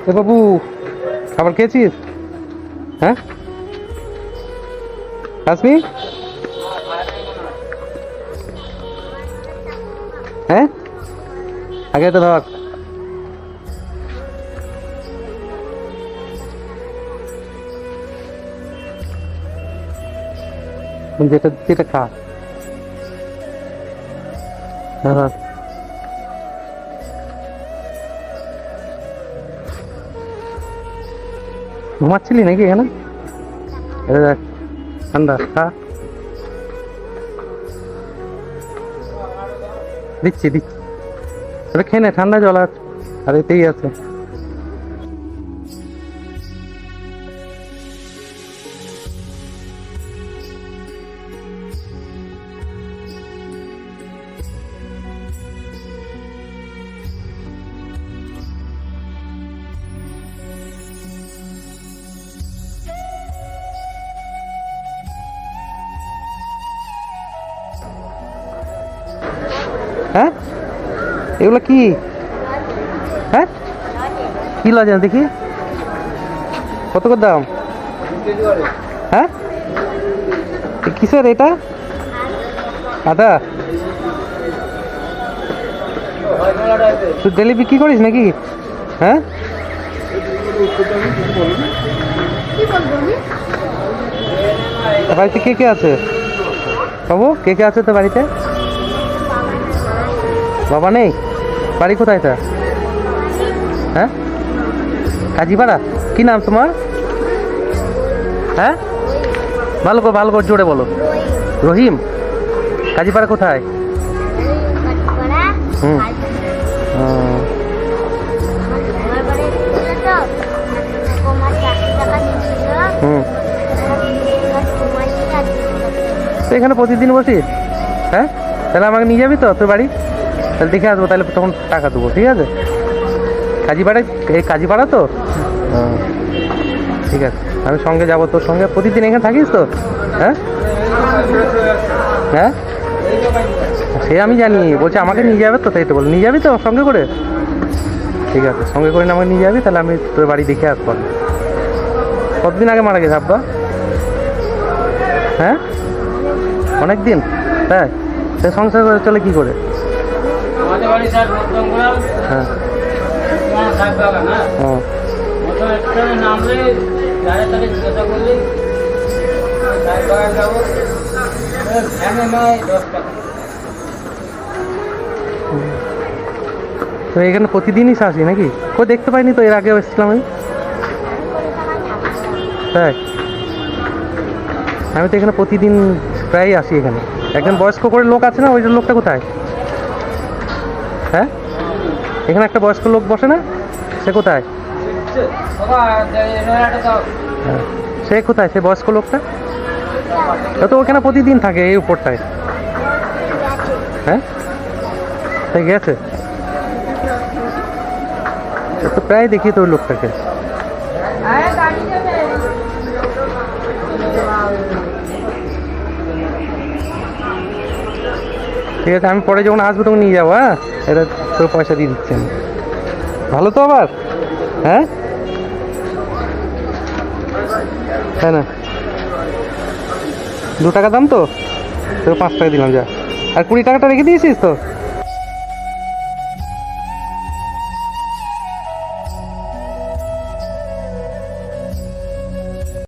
এ বাবু, খাবার খেয়েছিস? হ্যাঁ কাশ্মী, হ্যাঁ আগে তো ধর। যেটা যেটা খা। হ্যাঁ, ঘুমাচ্ছিলি নাকি এখানে? এটা দেখ, ঠান্ডা খা। দিচ্ছি দিচ্ছি, এটা খেয়ে নে, ঠান্ডা জল আর আর এতেই আছে। হ্যাঁ এগুলো কি? হ্যাঁ কি লজেন্স দেখি, কত করে দাম? হ্যাঁ কিসের এটা? আদা, তুই ডেলি বিক্রি করিস নাকি? হ্যাঁ বাড়িতে কে কে আছে বাবু? কে কে আছে তো বাড়িতে? বাবা নেই? বাড়ি কোথায় তা? হ্যাঁ কাজীপাড়া। কি নাম তোমার? হ্যাঁ ভালো করে জোরে বলো। রহিম। কাজীপাড়া কোথায়? হুম হুম, তো এখানে প্রতিদিন বসিস? হ্যাঁ তাহলে আমাকে নিয়ে যাবি তো তোর বাড়ি? তাহলে দেখে আসবো, তাহলে তখন টাকা দেবো, ঠিক আছে? কাজীপাড়ায়, এই কাজীপাড়া তো? ঠিক আছে, আমি সঙ্গে যাবো তোর সঙ্গে। প্রতিদিন এখানে থাকিস তো? হ্যাঁ হ্যাঁ সে আমি জানি, বলছে আমাকে নিয়ে যাবে তো, তাই তো বল, নিয়ে যাবি তো সঙ্গে করে? ঠিক আছে, সঙ্গে করে আমাকে নিয়ে যাবি, তাহলে আমি তোর বাড়ি দেখে আসবো। কতদিন আগে মারা গেছে আব্বা? হ্যাঁ অনেক দিন, তাই? সে সংসার করে চলে কি করে? হ্যাঁ তো এখানে প্রতিদিনই আসি নাকি? কই দেখতে পাইনি তো, এর আগেও এসেছিলাম আমি। তাই আমি তো এখানে প্রতিদিন প্রায়ই আসি এখানে। একজন বয়স্ক করে লোক আছে না, ওই লোকটা কোথায়? হ্যাঁ এখানে একটা বয়স্ক লোক বসে না, সে কোথায়? হ্যাঁ সে কোথায়, সে বয়স্ক লোকটা? তো ওখানে প্রতিদিন থাকে এই উপরটায়। হ্যাঁ সে গেছে তো, প্রায় দেখি তো ওই লোকটাকে। ঠিক আছে, আমি পরে যখন আসবো তখন নিয়ে যাবো। হ্যাঁ এটা তোর পয়সা দিয়ে দিচ্ছি আমি। ভালো তো আবার? হ্যাঁ তাই না? 2 টাকা দাম তো, তোর 5 টাকা দিলাম, যা। আর 20 টাকাটা রেখে দিয়েছিস তো?